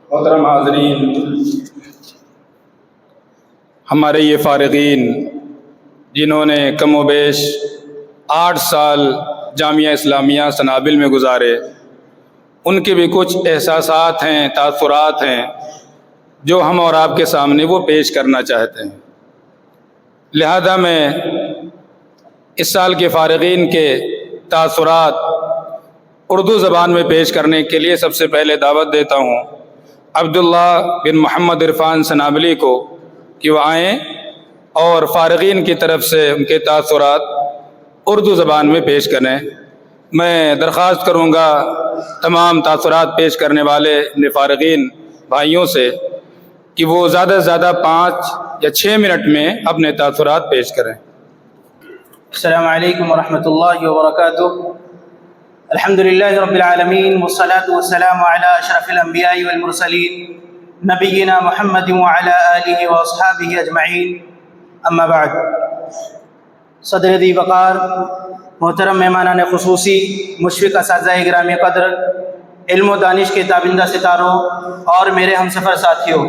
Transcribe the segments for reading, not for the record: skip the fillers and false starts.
محترم حاضرین، ہمارے یہ فارغین جنہوں نے کم و بیش 8 سال جامعہ اسلامیہ سنابل میں گزارے، ان کے بھی کچھ احساسات ہیں، تاثرات ہیں جو ہم اور آپ کے سامنے وہ پیش کرنا چاہتے ہیں۔ لہذا میں اس سال کے فارغین کے تاثرات اردو زبان میں پیش کرنے کے لیے سب سے پہلے دعوت دیتا ہوں عبداللہ بن محمد عرفان سنابلی کو کہ وہ آئیں اور فارغین کی طرف سے ان کے تاثرات اردو زبان میں پیش کریں۔ میں درخواست کروں گا تمام تاثرات پیش کرنے والے فارغین بھائیوں سے کہ وہ زیادہ سے زیادہ 5 یا 6 منٹ میں اپنے تاثرات پیش کریں۔ السلام علیکم ورحمۃ اللہ وبرکاتہ۔ الحمدللہ رب العالمین والصلاة والسلام علی اشرف الانبیاء والمرسلین نبینا محمد وعلی آلہ واصحابہ اجمعین، اما بعد۔ صدر ذی وقار، محترم مہمانان خصوصی، مشفق اساتذہ گرامی قدر، علم و دانش کے تابندہ ستاروں اور میرے ہمسفر ساتھیوں،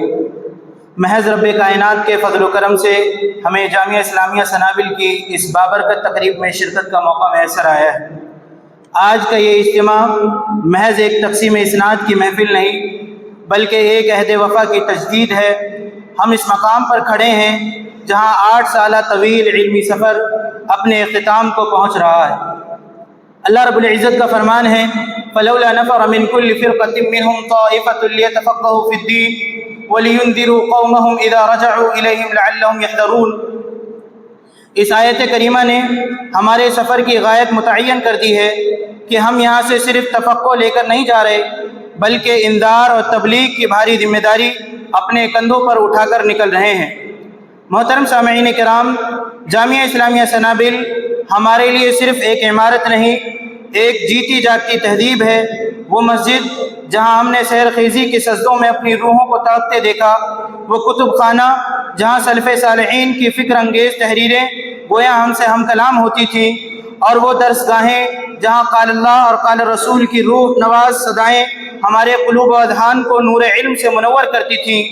محض رب کائنات کے فضل و کرم سے ہمیں جامعہ اسلامیہ سنابل کی اس بابرکت تقریب میں شرکت کا موقع میسر آیا ہے۔ آج کا یہ اجتماع محض ایک تقسیم اسناد کی محفل نہیں بلکہ ایک عہد وفا کی تجدید ہے۔ ہم اس مقام پر کھڑے ہیں جہاں 8 سالہ طویل علمی سفر اپنے اختتام کو پہنچ رہا ہے۔ اللہ رب العزت کا فرمان ہے فَلَوْلَا نَفَرَ مِن كُلِّ فِرْقَةٍ مِّنْهُمْ طَائِفَةٌ لِيَتَفَقَّهُوا فِي الدِّينِ وَلِيُنذِرُوا قَوْمَهُمْ إِذَا رَجَعُوا إِلَيْهِمْ لَعَلَّهُمْ يَحْذَرُونَ۔ اس آیت کریمہ نے ہمارے سفر کی غایت متعین کر دی ہے کہ ہم یہاں سے صرف تفقہ لے کر نہیں جا رہے بلکہ انذار اور تبلیغ کی بھاری ذمہ داری اپنے کندھوں پر اٹھا کر نکل رہے ہیں۔ محترم سامعین کرام، جامعہ اسلامیہ سنابل ہمارے لیے صرف ایک عمارت نہیں، ایک جیتی جاگتی تہذیب ہے۔ وہ مسجد جہاں ہم نے سحر خیزی کے سجدوں میں اپنی روحوں کو تڑپتے دیکھا، وہ کتب خانہ جہاں سلف صالحین کی فکر انگیز تحریریں گویا ہم سے ہم کلام ہوتی تھیں، اور وہ درس گاہیں جہاں قال اللہ اور قال رسول کی روح نواز صدائیں ہمارے قلوب و اذہان کو نور علم سے منور کرتی تھیں۔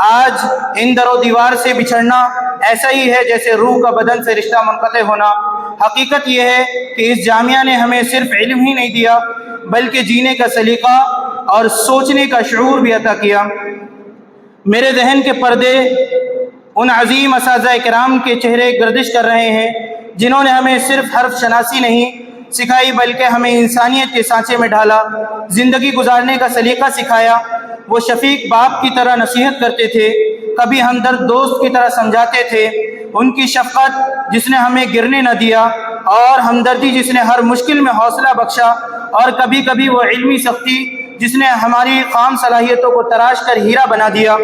آج ان در و دیوار سے بچھڑنا ایسا ہی ہے جیسے روح کا بدن سے رشتہ منقطع ہونا۔ حقیقت یہ ہے کہ اس جامعہ نے ہمیں صرف علم ہی نہیں دیا بلکہ جینے کا سلیقہ اور سوچنے کا شعور بھی عطا کیا۔ میرے ذہن کے پردے ان عظیم اساتذہ کرام کے چہرے گردش کر رہے ہیں جنہوں نے ہمیں صرف حرف شناسی نہیں سکھائی بلکہ ہمیں انسانیت کے سانچے میں ڈالا، زندگی گزارنے کا سلیقہ سکھایا۔ وہ شفیق باپ کی طرح نصیحت کرتے تھے، کبھی ہمدرد دوست کی طرح سمجھاتے تھے۔ ان کی شفقت جس نے ہمیں گرنے نہ دیا، اور ہمدردی جس نے ہر مشکل میں حوصلہ بخشا، اور کبھی کبھی وہ علمی سختی جس نے ہماری خام صلاحیتوں کو تراش کر ہیرا بنا دیا۔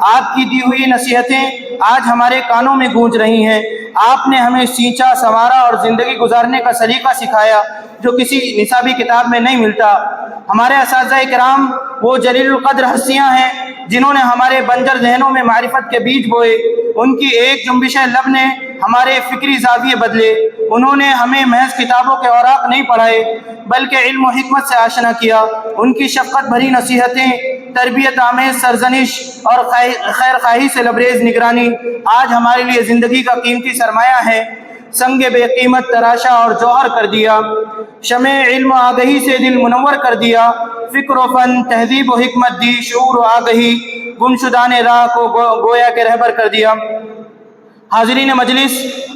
آپ کی دی ہوئی نصیحتیں آج ہمارے کانوں میں گونج رہی ہیں۔ آپ نے ہمیں سینچا، سنوارا اور زندگی گزارنے کا سلیقہ سکھایا جو کسی نصابی کتاب میں نہیں ملتا۔ ہمارے اساتذہ کرام وہ جلیل القدر ہستیاں ہیں جنہوں نے ہمارے بنجر ذہنوں میں معرفت کے بیج بوئے۔ ان کی ایک جنبش لب نے ہمارے فکری زاویے بدلے۔ انہوں نے ہمیں محض کتابوں کے اوراق نہیں پڑھائے بلکہ علم و حکمت سے آشنا کیا۔ ان کی شفقت بھری نصیحتیں، تربیت آمیز سرزنش اور خیر خواہی سے لبریز نگرانی آج ہمارے لیے زندگی کا قیمتی سرمایہ ہے۔ سنگ بے قیمت تراشا اور جوہر کر دیا، شمع علم و آگہی سے دل منور کر دیا، فکر و فن، تہذیب و حکمت دی، شعور و آگہی گمشدان راہ کو گویا کے رہبر کر دیا۔ حاضرین مجلس،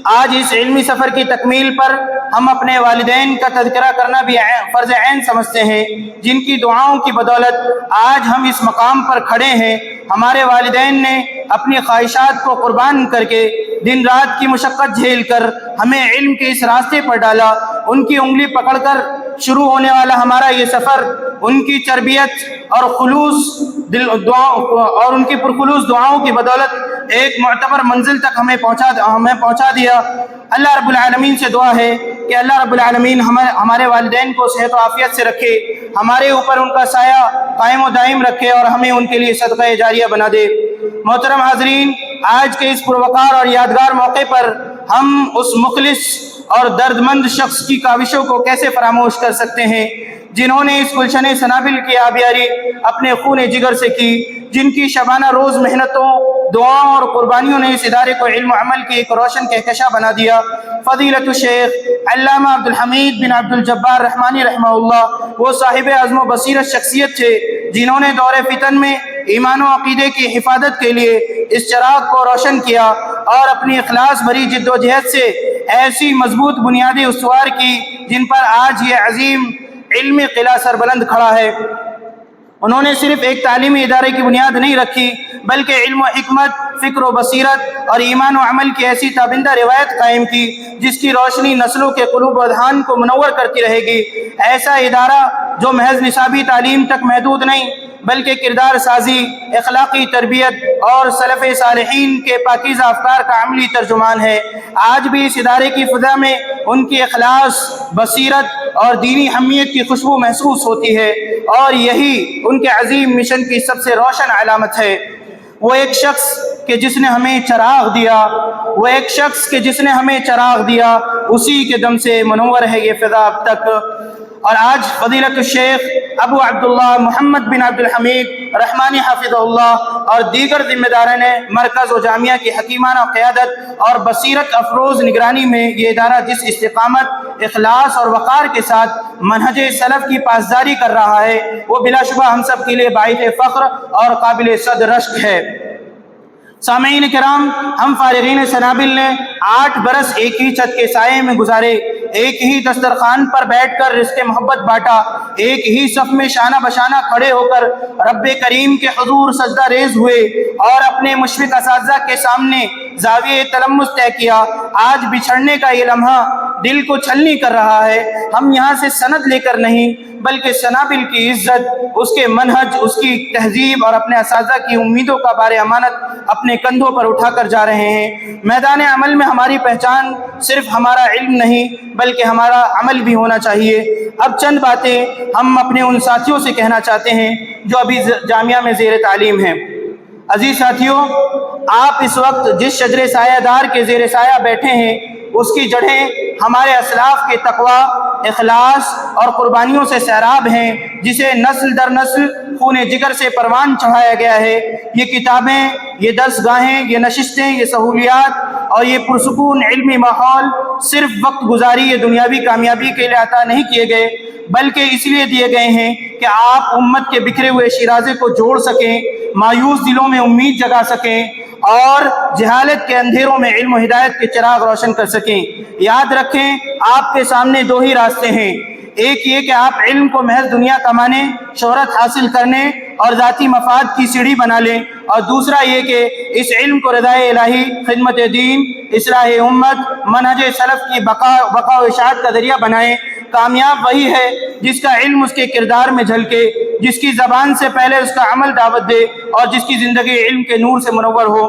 آج اس علمی سفر کی تکمیل پر ہم اپنے والدین کا تذکرہ کرنا بھی فرض عین سمجھتے ہیں، جن کی دعاؤں کی بدولت آج ہم اس مقام پر کھڑے ہیں۔ ہمارے والدین نے اپنی خواہشات کو قربان کر کے دن رات کی مشقت جھیل کر ہمیں علم کے اس راستے پر ڈالا۔ ان کی انگلی پکڑ کر شروع ہونے والا ہمارا یہ سفر ان کی تربیت اور ان کی پرخلوص دعاؤں کی بدولت ایک معتبر منزل تک ہمیں پہنچا دیا۔ اللہ رب العالمین سے دعا ہے کہ اللہ رب العالمین ہمارے والدین کو صحت و عافیت سے رکھے، ہمارے اوپر ان کا سایہ قائم و دائم رکھے اور ہمیں ان کے لیے صدقہ جاریہ بنا دے۔ محترم حاضرین، آج کے اس پروقار اور یادگار موقع پر ہم اس مخلص اور دردمند شخص کی کاوشوں کو کیسے فراموش کر سکتے ہیں جنہوں نے اس گلشن سنابل کی آبیاری اپنے خون جگر سے کی، جن کی شبانہ روز محنتوں، دعاؤں اور قربانیوں نے اس ادارے کو علم و عمل کی ایک روشن کہکشاں بنا دیا۔ فضیلت الشیخ علامہ عبدالحمید بن عبدالجبار رحمانی رحمہ اللہ وہ صاحب عزم و بصیرت شخصیت تھے جنہوں نے دور فتن میں ایمان و عقیدے کی حفاظت کے لیے اس چراغ کو روشن کیا اور اپنی اخلاص بھری جد و جہد سے ایسی مضبوط بنیادیں استوار کی جن پر آج یہ عظیم علمی قلعہ سربلند کھڑا ہے۔ انہوں نے صرف ایک تعلیمی ادارے کی بنیاد نہیں رکھی بلکہ علم و حکمت، فکر و بصیرت اور ایمان و عمل کی ایسی تابندہ روایت قائم کی جس کی روشنی نسلوں کے قلوب و اذہان کو منور کرتی رہے گی۔ ایسا ادارہ جو محض نصابی تعلیم تک محدود نہیں بلکہ کردار سازی، اخلاقی تربیت اور سلف صالحین کے پاکیزہ افکار کا عملی ترجمان ہے۔ آج بھی اس ادارے کی فضا میں ان کی اخلاص، بصیرت اور دینی حمیت کی خوشبو محسوس ہوتی ہے، اور یہی ان کے عظیم مشن کی سب سے روشن علامت ہے۔ وہ ایک شخص کہ جس نے ہمیں چراغ دیا، اسی کے دم سے منور ہے یہ فضا اب تک۔ اور آج فضیلت الشیخ ابو عبداللہ محمد بن عبدالحمید رحمانی حافظہ اللہ اور دیگر ذمہ داران مرکز و جامعہ کی حکیمانہ قیادت اور بصیرت افروز نگرانی میں یہ ادارہ جس استقامت، اخلاص اور وقار کے ساتھ منہج سلف کی پاسداری کر رہا ہے وہ بلا شبہ ہم سب کے لیے باعث فخر اور قابل صد رشک ہے۔ سامعین کرام، ہم فارغین سنابل نے 8 برس ایک ہی چھت کے سائے میں گزارے، ایک ہی دسترخوان پر بیٹھ کر رزق محبت بانٹا، ایک ہی صف میں شانہ بشانہ کھڑے ہو کر رب کریم کے حضور سجدہ ریز ہوئے اور اپنے مشفق اساتذہ کے سامنے زاویہ تلمس طے کیا۔ آج بچھڑنے کا یہ لمحہ دل کو چھلنی کر رہا ہے۔ ہم یہاں سے سند لے کر نہیں بلکہ سنابل کی عزت، اس کے منہج، اس کی تہذیب اور اپنے اساتذہ کی امیدوں کا بار امانت اپنے کندھوں پر اٹھا کر جا رہے ہیں۔ میدان عمل میں ہماری پہچان صرف ہمارا علم نہیں بلکہ ہمارا عمل بھی ہونا چاہیے۔ اب چند باتیں ہم اپنے ان ساتھیوں سے کہنا چاہتے ہیں جو ابھی جامعہ میں زیر تعلیم ہیں۔ عزیز ساتھیوں، آپ اس وقت جس شجر سایہ دار کے زیر سایہ بیٹھے ہیں اس کی جڑیں ہمارے اسلاف کے تقوی، اخلاص اور قربانیوں سے سیراب ہیں، جسے نسل در نسل خون جگر سے پروان چڑھایا گیا ہے۔ یہ کتابیں، یہ درس گاہیں، یہ نشستیں، یہ سہولیات اور یہ پرسکون علمی ماحول صرف وقت گزاری یا دنیاوی کامیابی کے لیے عطا نہیں کیے گئے بلکہ اس لیے دیے گئے ہیں کہ آپ امت کے بکھرے ہوئے شیرازے کو جوڑ سکیں، مایوس دلوں میں امید جگا سکیں اور جہالت کے اندھیروں میں علم و ہدایت کے چراغ روشن کر سکیں۔ یاد رکھیں، آپ کے سامنے 2 ہی راستے ہیں، ایک یہ کہ آپ علم کو محض دنیا کمانے، شہرت حاصل کرنے اور ذاتی مفاد کی سیڑھی بنا لیں، اور دوسرا یہ کہ اس علم کو رضائے الہی، خدمت دین، اصلاح امت، منہج سلف کی بقا و اشاعت کا ذریعہ بنائیں۔ کامیاب وہی ہے جس کا علم اس کے کردار میں جھلکے، جس کی زبان سے پہلے اس کا عمل دعوت دے اور جس کی زندگی علم کے نور سے منور ہو۔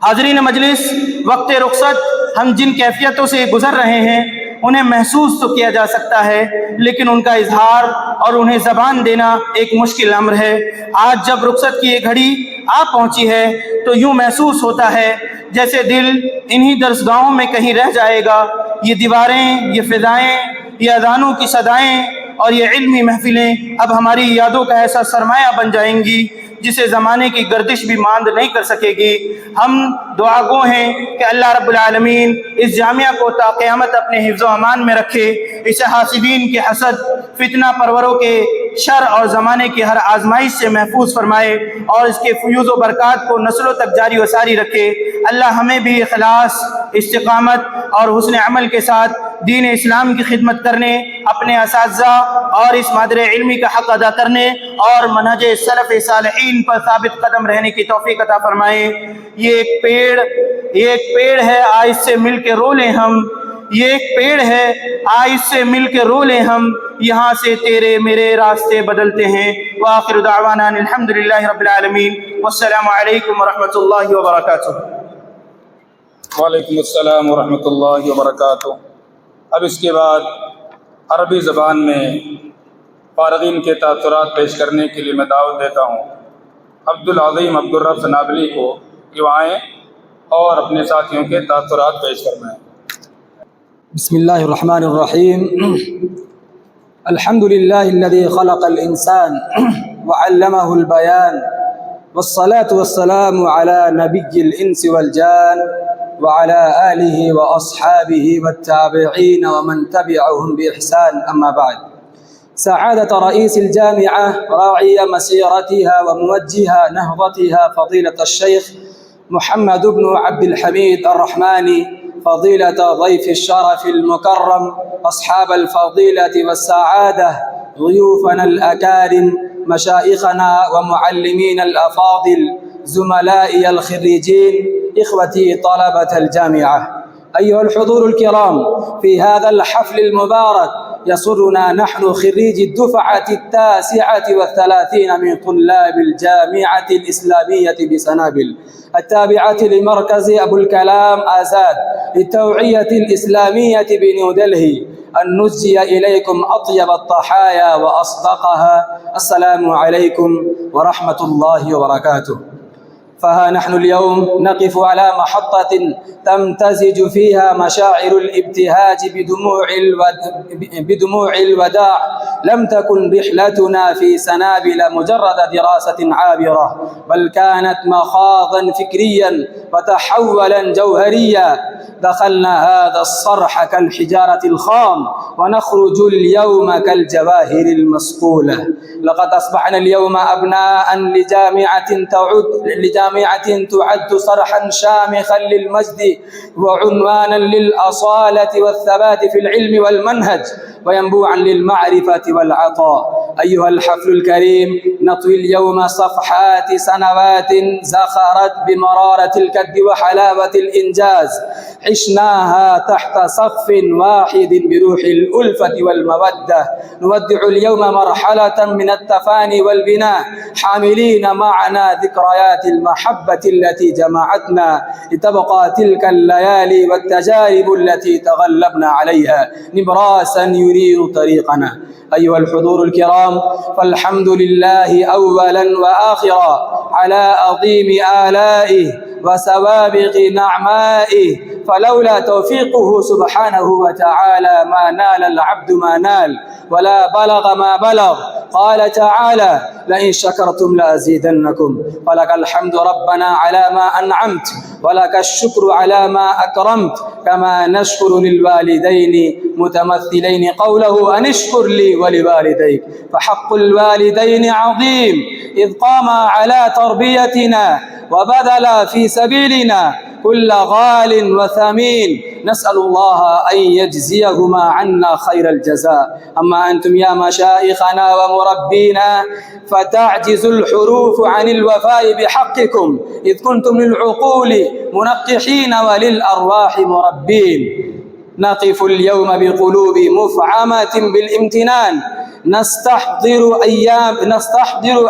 حاضرین مجلس، وقت رخصت ہم جن کیفیتوں سے گزر رہے ہیں انہیں محسوس تو کیا جا سکتا ہے لیکن ان کا اظہار اور انہیں زبان دینا ایک مشکل امر ہے۔ آج جب رخصت کی یہ گھڑی آ پہنچی ہے تو یوں محسوس ہوتا ہے جیسے دل انہی درسگاہوں میں کہیں رہ جائے گا۔ یہ دیواریں، یہ فضائیں، یہ اذانوں کی صدائیں اور یہ علمی محفلیں اب ہماری یادوں کا ایسا سرمایہ بن جائیں گی جسے زمانے کی گردش بھی ماند نہیں کر سکے گی۔ ہم دعا گو ہیں کہ اللہ رب العالمین اس جامعہ کو تا قیامت اپنے حفظ و امان میں رکھے، اسے حاسدین کے حسد، فتنہ پروروں کے شر اور زمانے کی ہر آزمائش سے محفوظ فرمائے اور اس کے فیوز و برکات کو نسلوں تک جاری و ساری رکھے۔ اللہ ہمیں بھی اخلاص، استقامت اور حسن عمل کے ساتھ دین اسلام کی خدمت کرنے، اپنے اساتذہ اور اس مادر علمی کا حق ادا کرنے اور منہج سلف صالحین پر ثابت قدم رہنے کی توفیق عطا فرمائے۔ یہ ایک پیڑ ہے، آج سے مل کے رو لیں ہم، یہ ایک پیڑ ہے، آج سے مل کے رو لیں ہم، یہاں سے تیرے میرے راستے بدلتے ہیں۔ وآخر دعوانا الحمدللہ رب العالمین، والسلام علیکم ورحمۃ اللہ وبرکاتہ۔ وعلیکم السلام ورحمۃ اللہ وبرکاتہ۔ اب اس کے بعد عربی زبان میں فارغین کے تاثرات پیش کرنے کے لیے میں دعوت دیتا ہوں عبدالعظیم عبدالرب سنابلی کو کہ وہ آئیں اور اپنے ساتھیوں کے تاثرات پیش فرمائیں۔ بسم اللہ الرحمن الرحیم۔ الحمد لله الذي خلق الإنسان وعلمه البيان، والصلاة والسلام على نبي الإنس والجان وعلى آله وأصحابه والتابعين ومن تبعهم بإحسان. أما بعد، سعادة رئيس الجامعة راعي مسيرتها وموجه نهضتها فضيلة الشيخ محمد بن عبد الحميد الرحماني، فضيلة ضيف الشرف المكرم، أصحاب الفضيلة والسعادة، ضيوفنا الأكارم، مشايخنا ومعلمين الأفاضل، زملائي الخريجين، إخوتي طلبة الجامعة، أيها الحضور الكرام، في هذا الحفل المبارك يسرنا نحن خريجي الدفعة 39 من طلاب الجامعة الإسلامية بسنابل التابعة لمركز أبو الكلام آزاد للتوعية الإسلامية بنيودلهي أن نزجي إليكم أطيب التحايا وأصدقها. السلام عليكم ورحمة الله وبركاته. فها نحن اليوم نقف على محطة تمتزج فيها مشاعر الابتهاج بدموع الوداع. لم تكن رحلتنا في سنابل مجرد دراسة عابرة، بل كانت مخاضا فكريا وتحولا جوهريا. دخلنا هذا الصرح كالحجارة الخام ونخرج اليوم كالجواهر المصقولة. لقد أصبحنا اليوم أبناء لجامعة تعد صرحا شامخا للمجد وعنوانا للأصالة والثبات في العلم والمنهج وينبوعا للمعرفة والعطاء. أيها الحفل الكريم، نطوي اليوم صفحات سنوات زخرت بمرارة الكد وحلاوة الإنجاز، عشناها تحت سقف واحد بروح الألفة والمودة. نودع اليوم مرحلة من التفاني والبناء، حاملين معنا ذكريات المحبة التي جمعتنا لتبقى تلك الليالي والتجارب التي تغلبنا عليها نبراسا ينير طريقنا. أيها الحضور الكرام، فالحمد لله أولا وآخرا على عظيم آلائه وسوابغ نعمائه، فلولا توفيقه سبحانه وتعالى ما نال العبد ما نال ولا بلغ ما بلغ. قال تعالى: لئن شكرتم لأزيدنكم. فلك الحمد ربنا على ما أنعمت، ولك الشكر على ما أكرمت، كما نشكر للوالدين متمثلين قوله: أن اشكر لي ولوالديك. فحق الوالدين عظيم، إذ قاما على تربيتنا وبذل في سبيلنا كل غال وثمين. نسأل الله أن يجزيهما عنا خير الجزاء. أما أنتم يا مشايخنا ومربينا فتعجز الحروف عن الوفاء بحقكم، إذ كنتم للعقول منقحين وللأرواح مربين. نقف اليوم بقلوب مفعمة بالامتنان، نستحضر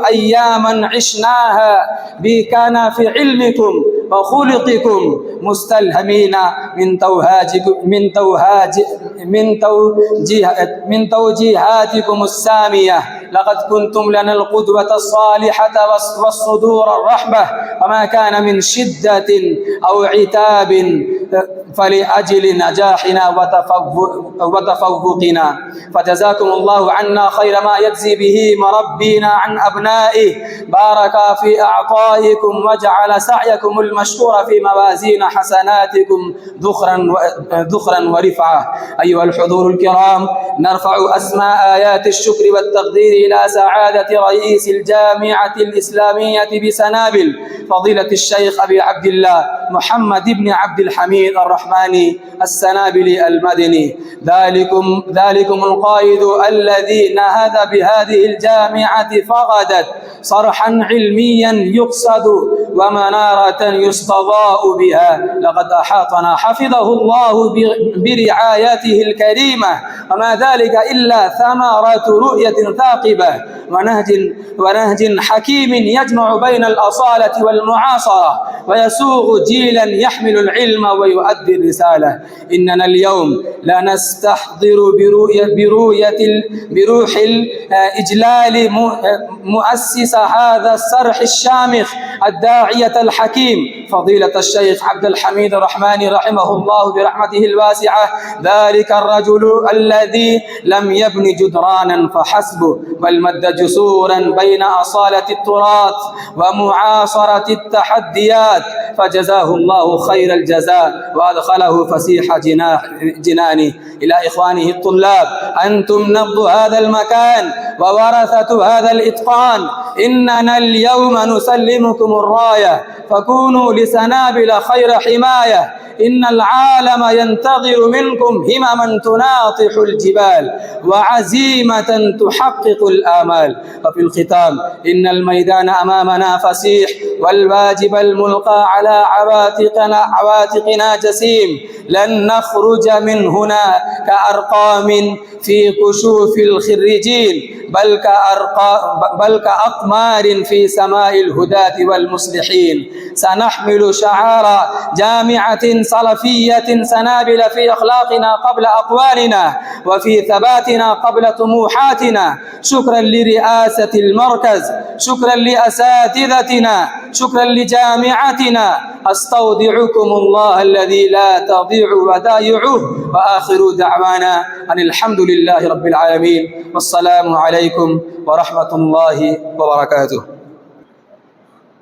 أياما عشناها بكنف علمكم وخلقكم، مستلهمين من توجيهاتكم السامية. لقد كنتم لنا القدوة الصالحة والصدور الرحبة، وما كان من شدة أو عتاب فلأجل نجاحنا وتفوقنا. فجزاكم الله عنا خير ما يجزي به مربينا عن أبنائه. بارك في أعطائكم وجعل سعيكم المشكور في موازين حسناتكم ذخرا ورفعة. أيها الحضور الكرام، نرفع أسماء آيات الشكر والتقدير إلى سعادة رئيس الجامعة الإسلامية بسنابل فضيلة الشيخ أبي عبد الله محمد بن عبد الحميد الرحماني السنابلي المدني. ذلكم القائد الذي نهض بهذه الجامعة فغدت صرحا علميا يقصد ومنارة يستضاء بها. لقد أحاطنا حفظه الله برعايته الكريمة، وما ذلك إلا ثمرة رؤية ثاقبة ونهج حكيم يجمع بين الأصالة والمعاصرة ويسوغ جيلا يحمل العلم ويؤدي الرسالة. إننا اليوم لا نستحضر بروح الإجلال مؤسس هذا الصرح الشامخ الداعية الحكيم فضيلة الشيخ عبد الحميد الرحماني رحمه الله برحمته الواسعة، ذلك الرجل الذي لم يبن جدرانا فحسب بل مد جسورا بين أصالة التراث ومعاصرة التحديات، فجزاه الله خير الجزاء وأدخله فسيح جنانه. إلى إخوانه الطلاب، أنتم نبض هذا المكان وورثة هذا الإتقان، إننا اليوم نسلمكم الراية، فكونوا لسنابل خير حماية. إن العالم ينتظر منكم همما تناطح الجبال وعزيمة تحقق الآمال. وفي الختام، إن الميدان أمامنا فسيح، والواجب الملقى على عواتقنا جسيم. لن نخرج من هنا كأرقام في كشوف الخريجين، بل كأقمار في سماء الهداة والمصلحين. سنحمل شعار جامعة سلفية سنابل في أخلاقنا قبل أقوالنا، وفي ثباتنا قبل طموحاتنا. شكرا لرئاسة المركز، شكرا لأساتذتنا، شكرا لجامعتنا. أستودعكم الله الذي لا تضيع ودائعه، وآخر دعوانا أن الحمد لله رب العالمين، والسلام عليكم ورحمة الله وبركاته.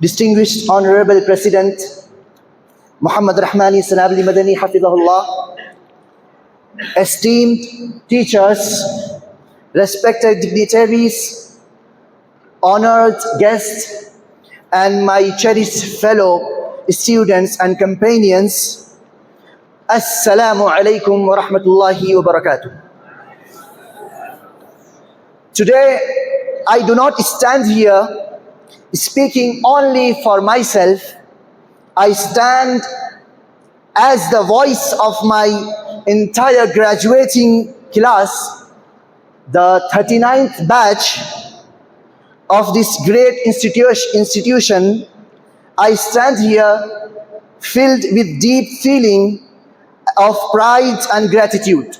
Distinguished Honorable President Muhammad Rahmani Sanabli Madani Hafidhahullah, esteemed teachers, respected dignitaries, honored guests, and my cherished fellow students and companions, Assalamu alaikum wa rahmatullahi wa barakatuh. Today, I do not stand here speaking only for myself. I stand as the voice of my entire graduating class, the 39th batch of this great institution. I stand here filled with deep feeling of pride and gratitude.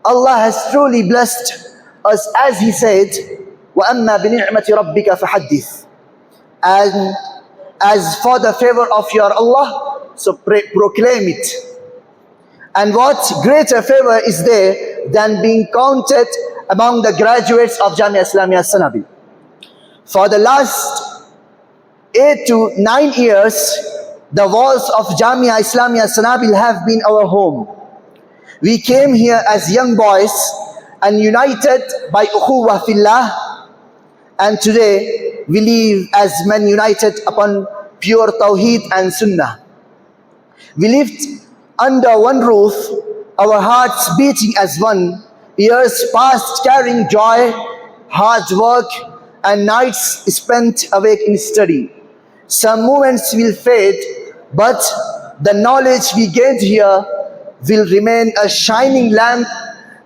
Allah has truly blessed us, as He said, وَأَمَّا بِنِعْمَةِ رَبِّكَ فَحَدِّثْ. And as for the favor of your Allah, so proclaim it. And what greater favor is there than being counted among the graduates of Jamia Islamia Sanabil? For the last 8 to 9 years, the walls of Jamia Islamia Sanabil have been our home. We came here as young boys and united by ukhuwah fillah, and today we live as men united upon pure tawheed and sunnah. We lived under one roof, our hearts beating as one, years passed carrying joy, hard work, and nights spent awake in study. Some moments will fade, but the knowledge we gained here will remain a shining lamp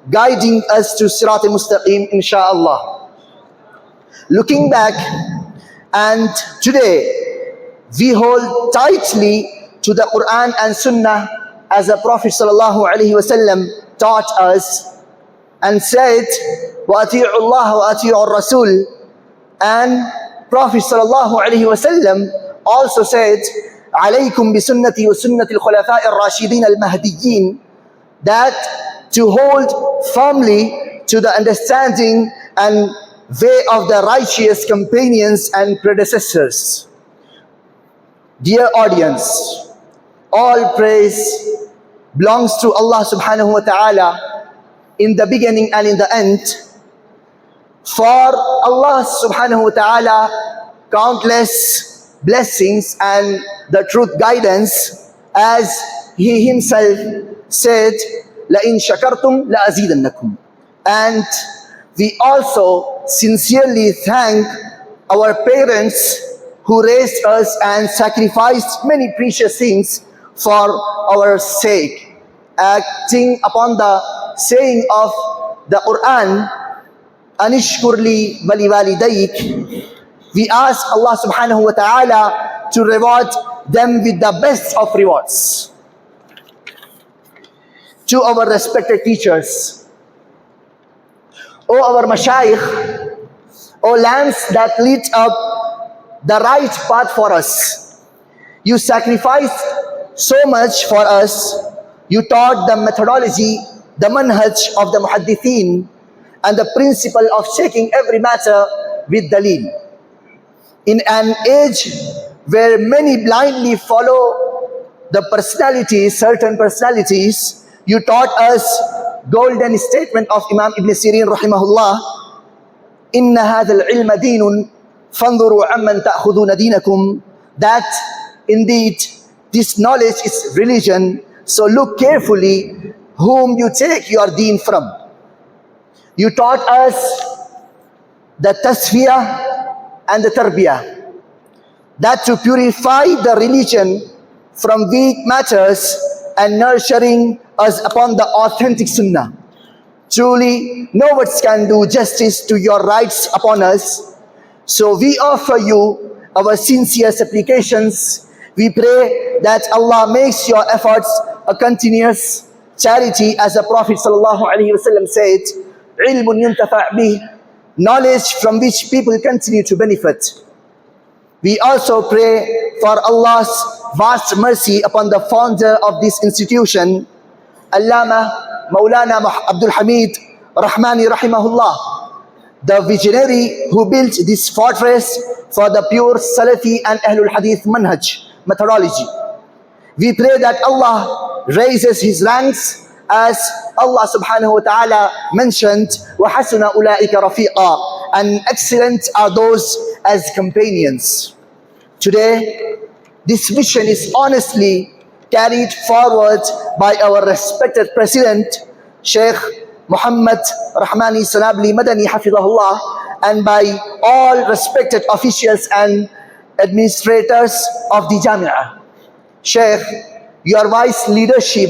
guiding us to Sirat al-Mustaqim, insha'Allah. Looking back, and today we hold tightly to the Quran and Sunnah as the Prophet sallallahu alaihi wasallam taught us and said, وَأَطِيعُوا اللَّهَ وَأَطِيعُوا الرَّسُولَ. And Prophet sallallahu alaihi wasallam also said, عَلَيْكُمْ بِسُنَّتِي وَسُنَّةِ الْخُلَفَاءِ الرَّاشِدِينَ الْمَهْدِيِّينَ. That to hold firmly to the understanding and way of the righteous companions and predecessors. Dear audience, all praise belongs to Allah subhanahu wa ta'ala in the beginning and in the end. For Allah subhanahu wa ta'ala countless blessings and the truth guidance, as He Himself said, لَإِن شَكَرْتُمْ لَأَزِيدَنَّكُمْ. And we also sincerely thank our parents who raised us and sacrificed many precious things for our sake. Acting upon the saying of the Quran, Anishkurli wali walidayk, we ask Allah subhanahu wa ta'ala to reward them with the best of rewards. To our respected teachers, O our mashayikh, O lamps that lit up the right path for us, you sacrificed so much for us. You taught the methodology, the manhaj of the muhaddithin, and the principle of taking every matter with daleel. In an age where many blindly follow the personalities, certain personalities, you taught us golden statement of Imam Ibn Sirin rahimahullah, إِنَّ هَذَا الْعِلْمَ دِينٌ فَانْظُرُوا عَمَّنْ تَأْخُذُونَ دِينَكُمْ. That indeed this knowledge is religion, so look carefully whom you take your deen from. You taught us the tasfiyah and the tarbiyah, that to purify the religion from weak matters and nurturing us upon the authentic sunnah. Truly, no words can do justice to your rights upon us. So we offer you our sincere supplications. We pray that Allah makes your efforts a continuous charity, as the Prophet ﷺ said, "Ilm yuntafa' bih," knowledge from which people continue to benefit. We also pray for Allah's vast mercy upon the founder of this institution, Allama Maulana Abdul Hamid Rahmani rahimahullah, the visionary who built this fortress for the pure Salafi and Ahlul Hadith manhaj methodology. We pray that Allah raises his ranks, as Allah subhanahu wa ta'ala mentioned, وَحَسُنَ أُولَٰئِكَ رَفِيقًا, and excellent are those as companions. Today, this mission is honestly carried forward by our respected President, Sheikh Muhammad Rahmani Sanabli Madani Hafidahullah, and by all respected officials and administrators of the Jamia. Sheikh, your wise leadership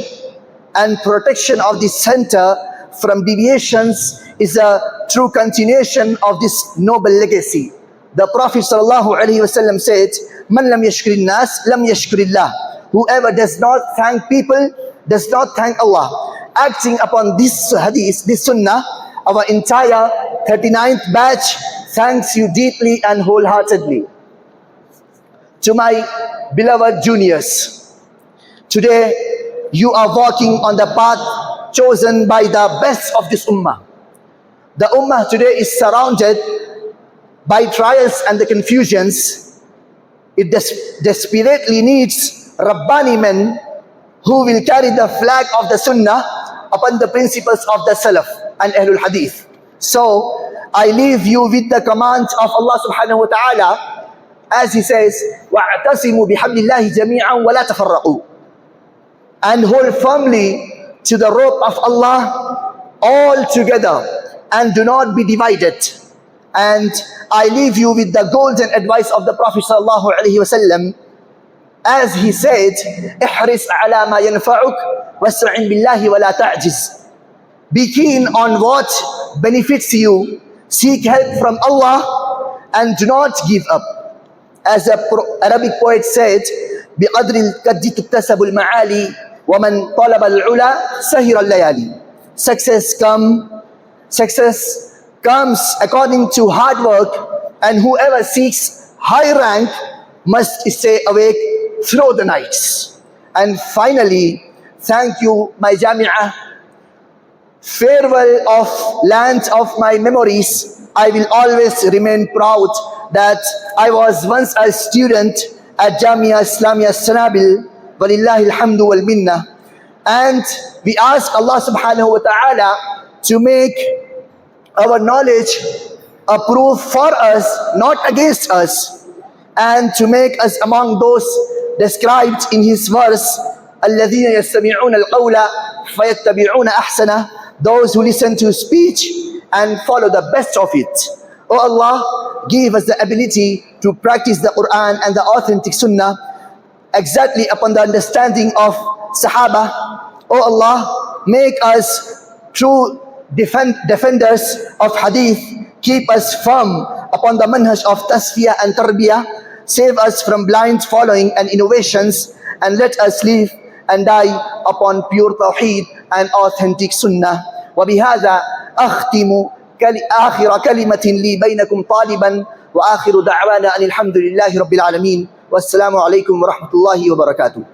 and protection of the center from deviations is a true continuation of this noble legacy. The Prophet ﷺ said, "Man lam yashkurin nas, lam yashkurillah." Whoever does not thank people does not thank Allah. Acting upon this hadith, this sunnah, our entire 39th batch thanks you deeply and wholeheartedly. To my beloved juniors, today you are walking on the path chosen by the best of this ummah. The ummah today is surrounded by trials and the confusions. It desperately needs Rabbani men who will carry the flag of the Sunnah upon the principles of the Salaf and Ahlul Hadith. So I leave you with the command of Allah subhanahu wa ta'ala, as he says, وَاعْتَصِمُوا بِحَبْلِ اللَّهِ جَمِيعًا وَلَا تَفَرَّقُوا, and hold firmly to the rope of Allah all together and do not be divided. And I leave you with the golden advice of the Prophet sallallahu alaihi wasallam, as he said, "Ihris ala ma yanfa'uk wasta'in billahi wa la ta'jiz." Be keen on what benefits you, seek help from Allah, and do not give up. As the Arabic poet said, بِقَدْرِ الْقَدِّ تُكْتَسَبُ الْمَعَالِي وَمَنْ طَلَبَ الْعُلَى سَهِرَ اللَّيَالِي. Success comes according to hard work, and whoever seeks high rank must stay awake through the nights. And finally, thank you, my Jami'ah. Farewell of land of my memories. I will always remain proud that I was once a student at Jamia Islamia Sanabil. Walillahi alhamdu wal minna. And we ask Allah subhanahu wa ta'ala to make our knowledge a proof for us, not against us, and to make us among those described in his verse, الَّذِينَ يَسْتَمِعُونَ الْقَوْلَ فَيَتَّبِعُونَ أَحْسَنَهُ, those who listen to speech and follow the best of it. O Allah, give us the ability to practice the Quran and the authentic Sunnah exactly upon the understanding of Sahaba. O Allah, make us true defenders of Hadith. Keep us firm upon the manhaj of Tasfiyah and Tarbiyah. Save us from blind following and innovations, and let us live and die upon pure Tawheed and authentic Sunnah. وبهذا أختم آخر كلمة لي بينكم طالبا وآخر دعوانا أن الحمد لله رب العالمين والسلام عليكم ورحمة الله وبركاته.